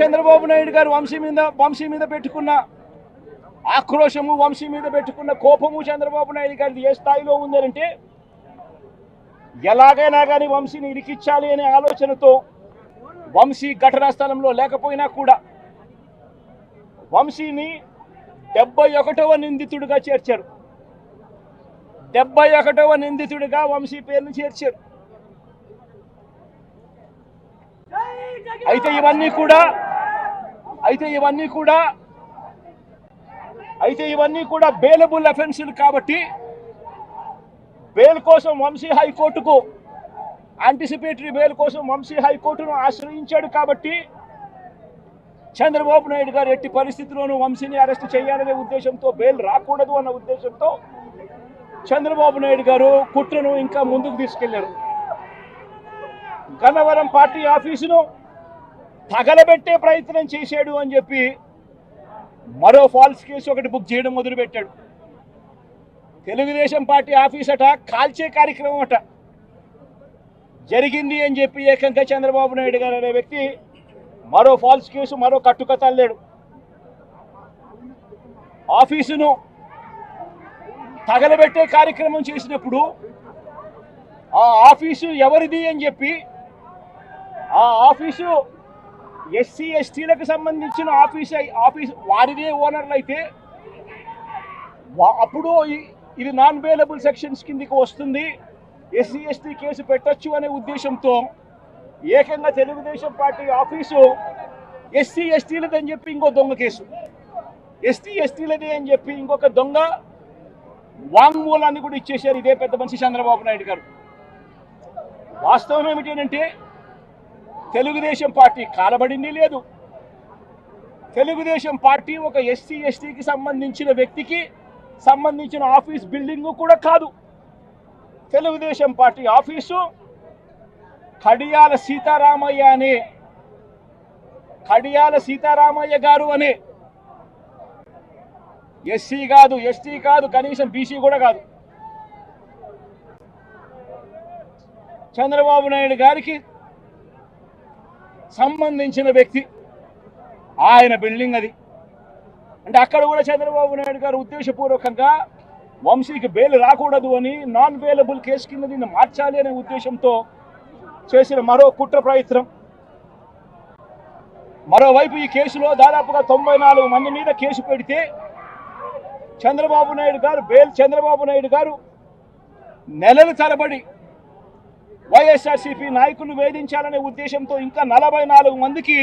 చంద్రబాబు నాయుడు గారు వంశీ మీద పెట్టుకున్న ఆక్రోశము, వంశీ మీద పెట్టుకున్న కోపము చంద్రబాబు నాయుడు గారిది ఏ స్థాయిలో ఉందంటే, ఎలాగైనా కానీ వంశీని ఇరికించాలి అనే ఆలోచనతో వంశీ ఘటనా స్థలంలో లేకపోయినా కూడా వంశీని 71వ నిందితుడిగా చేర్చారు. 71వ నిందితుడిగా వంశీ పేరును చేర్చారు. అయితే ఇవన్నీ కూడా బెయిలబుల్ అఫెన్సులు కాబట్టి బెయిల్ కోసం వంశీ హైకోర్టుకు యాంటిసిపేటరీ బెయిల్ కోసం వంశీ హైకోర్టును ఆశ్రయించాడు. కాబట్టి చంద్రబాబు నాయుడు గారు ఎట్టి పరిస్థితుల్లోనూ వంశీని అరెస్ట్ చేయాలనే ఉద్దేశంతో, బెయిల్ రాకూడదు అన్న ఉద్దేశంతో చంద్రబాబు నాయుడు గారు కుట్రను ఇంకా ముందుకు తీసుకెళ్లారు. గన్నవరం పార్టీ ఆఫీసును తగలబెట్టే ప్రయత్నం చేశాడు అని చెప్పి మరో ఫాల్స్ కేసు ఒకటి బుక్ చేయడం మొదలుపెట్టాడు. తెలుగుదేశం పార్టీ ఆఫీస్ అట కాల్చే కార్యక్రమం అట జరిగింది అని చెప్పి ఏకంగా చంద్రబాబు నాయుడు గారు అనే వ్యక్తి మరో ఫాల్స్ కేసు, మరో కట్టుకథ అల్లాడు. ఆఫీసును తగలబెట్టే కార్యక్రమం చేసినప్పుడు ఆ ఆఫీసు ఎవరిది అని చెప్పి, ఆ ఆఫీసు ఎస్సీ ఎస్టీలకు సంబంధించిన ఆఫీస్ వారిదే ఓనర్లు అయితే అప్పుడు ఇది నాన్ బెయిలబుల్ సెక్షన్స్ కిందికి వస్తుంది, ఎస్సీ ఎస్టీ కేసు పెట్టొచ్చు అనే ఉద్దేశంతో ఏకంగా తెలుగుదేశం పార్టీ ఆఫీసు ఎస్సీ ఎస్టీలదని చెప్పి ఇంకో దొంగ కేసు, ఎస్టీ ఎస్టీలదే అని చెప్పి ఇంకొక దొంగ వాంగ్మూలాన్ని కూడా ఇచ్చేశారు ఇదే పెద్ద మనిషి చంద్రబాబు నాయుడు గారు. వాస్తవం ఏమిటంటే తెలుగుదేశం పార్టీ కాలబడింది లేదు. తెలుగుదేశం పార్టీ ఒక ఎస్సీ ఎస్టీకి సంబంధించిన వ్యక్తికి సంబంధించిన ఆఫీస్ బిల్డింగ్ కూడా కాదు. తెలుగుదేశం పార్టీ ఆఫీసు కడియాల సీతారామయ్య గారు అనే ఎస్సీ కాదు, ఎస్టీ కాదు, కనీసం బీసీ కూడా కాదు, చంద్రబాబు నాయుడు గారికి సంబంధించిన వ్యక్తి ఆయన బిల్డింగ్ అది. అంటే అక్కడ కూడా చంద్రబాబు నాయుడు గారు ఉద్దేశపూర్వకంగా వంశీకి బెయిల్ రాకూడదు అని నాన్ బెయిలబుల్ కేసు కింద దీన్ని మార్చాలి అనే ఉద్దేశంతో చేసిన మరో కుట్ర ప్రయత్నం. మరోవైపు ఈ కేసులో దాదాపుగా 94 మంది మీద కేసు పెడితే చంద్రబాబు నాయుడు గారు నెలల తరబడి వైఎస్ఆర్సీపీ నాయకులు వేధించాలనే ఉద్దేశంతో ఇంకా 44 మందికి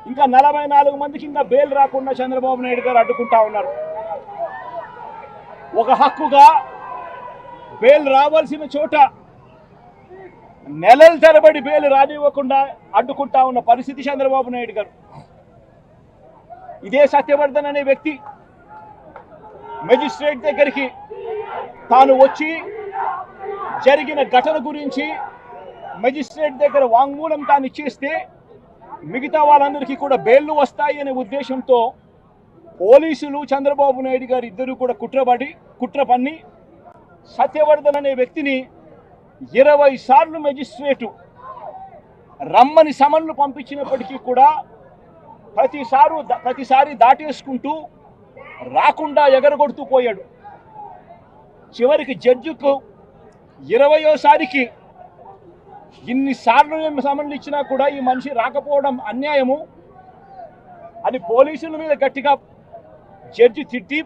ఇంకా బెయిల్ రాకుండా చంద్రబాబు నాయుడు గారు అడ్డుకుంటా ఉన్నారు. ఒక హక్కుగా బెయిల్ రావాల్సిన చోట నెలల తరబడి బెయిల్ రానివ్వకుండా అడ్డుకుంటా ఉన్న పరిస్థితి చంద్రబాబు నాయుడు గారు. ఇదే సత్యవర్ధన్ అనే వ్యక్తి మెజిస్ట్రేట్ దగ్గరికి తాను వచ్చి జరిగిన ఘటన గురించి మెజిస్ట్రేట్ దగ్గర వాంగ్మూలం తాను ఇచ్చేస్తే మిగతా వాళ్ళందరికీ కూడా బెయిల్లు వస్తాయి అనే ఉద్దేశంతో పోలీసులు చంద్రబాబు నాయుడు గారు ఇద్దరు కూడా కుట్ర పన్ని సత్యవర్ధన్ అనే వ్యక్తిని 20 సార్లు మెజిస్ట్రేటు రమ్మని సమన్లు పంపించినప్పటికీ కూడా ప్రతిసారి దాటేసుకుంటూ రాకుండా ఎగరగొడుతూ పోయాడు. చివరికి జడ్జికు 20వ ఇన్నిసార్లు సమన్లు ఇచ్చినా కూడా ఈ మనిషి రాకపోవడం అన్యాయము అని పోలీసుల మీద గట్టిగా జడ్జి తిట్టి,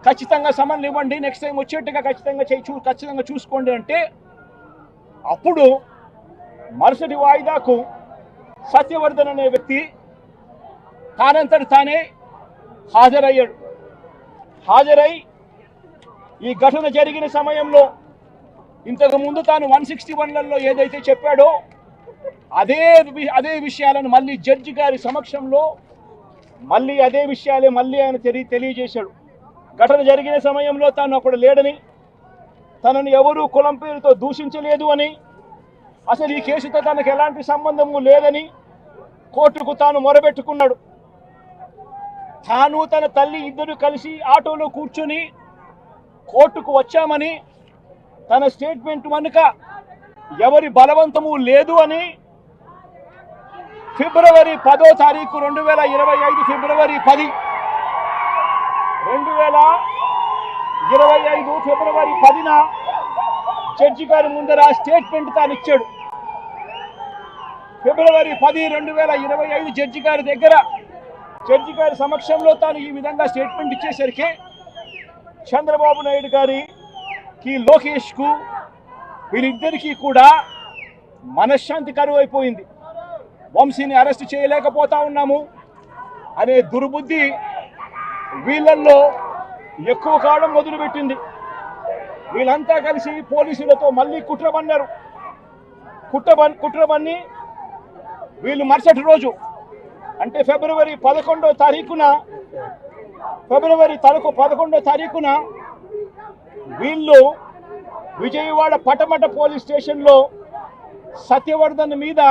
ఖచ్చితంగా సమన్లు ఇవ్వండి, నెక్స్ట్ టైం వచ్చేట్టుగా ఖచ్చితంగా చూసుకోండి అంటే అప్పుడు మరుసటి వాయిదాకు సత్యవర్ధన్ అనే వ్యక్తి తానంతటి తానే హాజరై ఈ ఘటన జరిగిన సమయంలో ఇంతకుముందు తాను 161లలో ఏదైతే చెప్పాడో అదే విషయాలను మళ్ళీ జడ్జి గారి సమక్షంలో అదే విషయాలే ఆయన తెలియజేశాడు. ఘటన జరిగిన సమయంలో తాను అక్కడ లేడని, తనను ఎవరూ కులం పేరుతో దూషించలేదు అని, అసలు ఈ కేసుతో తనకు ఎలాంటి సంబంధము లేదని కోర్టుకు తాను మొరబెట్టుకున్నాడు. తాను తన తల్లి ఇద్దరు కలిసి ఆటోలో కూర్చొని కోర్టుకు వచ్చామని, తన స్టేట్మెంట్ వెనుక ఎవరి బలవంతము లేదు అని ఫిబ్రవరి 10వ తారీఖు 2025 ఫిబ్రవరి 10 2025 ఫిబ్రవరి 10న జడ్జి గారి ముందర స్టేట్మెంట్ తాను ఇచ్చాడు. ఫిబ్రవరి 10 2025 జడ్జి గారి దగ్గర జడ్జి గారి సమక్షంలో తాను ఈ విధంగా స్టేట్మెంట్ ఇచ్చేసరికి చంద్రబాబు నాయుడు గారికి లోకేష్కు వీరిద్దరికీ కూడా మనశ్శాంతి కరువైపోయింది. వంశీని అరెస్ట్ చేయలేకపోతా ఉన్నాము అనే దుర్బుద్ధి వీళ్ళల్లో ఎక్కువ కావడం మొదలుపెట్టింది. వీళ్ళంతా కలిసి పోలీసులతో మళ్ళీ కుట్రబన్నారు. కుట్రబన్ని వీళ్ళు మరుసటి రోజు అంటే ఫిబ్రవరి 11వ తారీఖున వీళ్ళు విజయవాడ పటమట పోలీస్ స్టేషన్లో సత్యవర్ధన్ మీద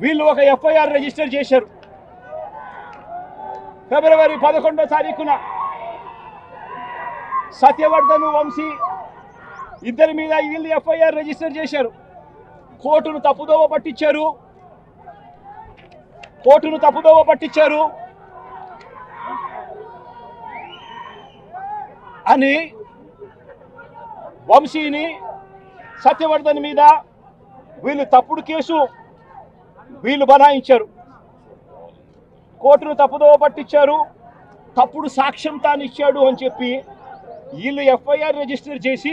వీళ్ళు ఒక ఎఫ్ఐఆర్ రిజిస్టర్ చేశారు. ఫిబ్రవరి 11వ తారీఖున సత్యవర్ధన్ వంశీ ఇద్దరి మీద వీళ్ళు ఎఫ్ఐఆర్ రిజిస్టర్ చేశారు. కోర్టును తప్పుదోవ పట్టించారు అని వంశీని సత్యవర్ధన్ మీద వీళ్ళు తప్పుడు కేసు వీళ్ళు బనాయించారు. కోర్టును తప్పుదోవ పట్టించారు, తప్పుడు సాక్ష్యం తాను ఇచ్చాడు అని చెప్పి వీళ్ళు ఎఫ్ఐఆర్ రిజిస్టర్ చేసి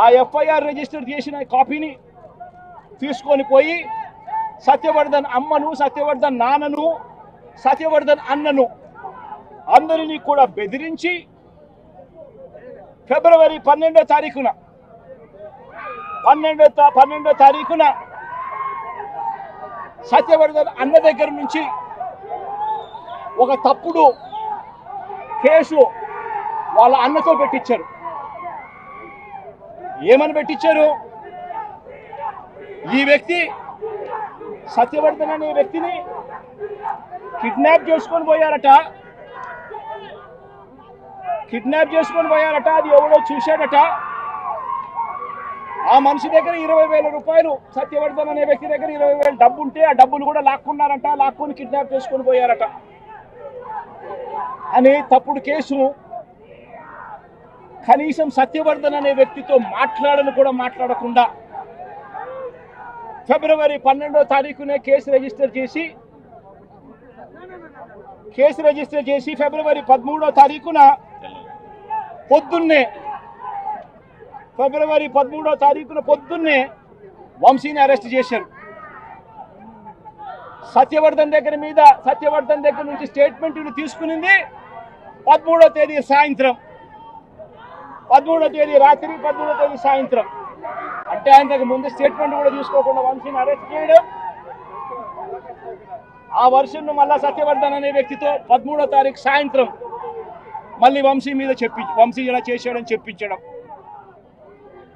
ఆ ఎఫ్ఐఆర్ రిజిస్టర్ చేసిన కాపీని తీసుకొని పోయి సత్యవర్ధన్ అమ్మను, సత్యవర్ధన్ నాన్నను, సత్యవర్ధన్ అన్నను అందరినీ కూడా బెదిరించి ఫిబ్రవరి 12వ తారీఖున సత్యవర్ధన్ అన్న దగ్గర నుంచి ఒక తప్పుడు కేసు వాళ్ళ అన్నతో పెట్టించారు. ఏమని పెట్టించారు? ఈ వ్యక్తి సత్యవర్ధన్ అనే వ్యక్తిని కిడ్నాప్ చేసుకొని పోయారట. అది ఎవడో చూశాడట. ఆ మనిషి దగ్గర 20,000 రూపాయలు, సత్యవర్ధన్ అనే వ్యక్తి దగ్గర 20,000 డబ్బు ఉంటే ఆ డబ్బులు కూడా లాక్కొని కిడ్నాప్ చేసుకొని పోయారట అని తప్పుడు కేసు. కనీసం సత్యవర్ధన్ అనే వ్యక్తితో మాట్లాడకుండా ఫిబ్రవరి 12వ తారీఖునే కేసు రిజిస్టర్ చేసి ఫిబ్రవరి 13వ తారీఖున పొద్దున్నే వంశీని అరెస్ట్ చేశారు. సత్యవర్ధన్ దగ్గర నుంచి స్టేట్మెంట్ తీసుకునింది 13వ తేదీ సాయంత్రం, 13వ తేదీ రాత్రి, 13వ తేదీ సాయంత్రం. అంటే ఆయనకు ముందు స్టేట్మెంట్ కూడా తీసుకోకుండా వంశీని అరెస్ట్ చేయడం, ఆ వర్షన్ను మళ్ళా సత్యవర్ధన్ అనే వ్యక్తితో 13వ తారీఖు సాయంత్రం మళ్ళీ వంశీ ఇలా చేశాడని చెప్పించడం,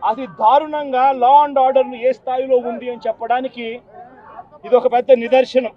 అది దారుణంగా లా అండ్ ఆర్డర్ ఏ స్థాయిలో ఉంది అని చెప్పడానికి ఇది ఒక పెద్ద నిదర్శనం.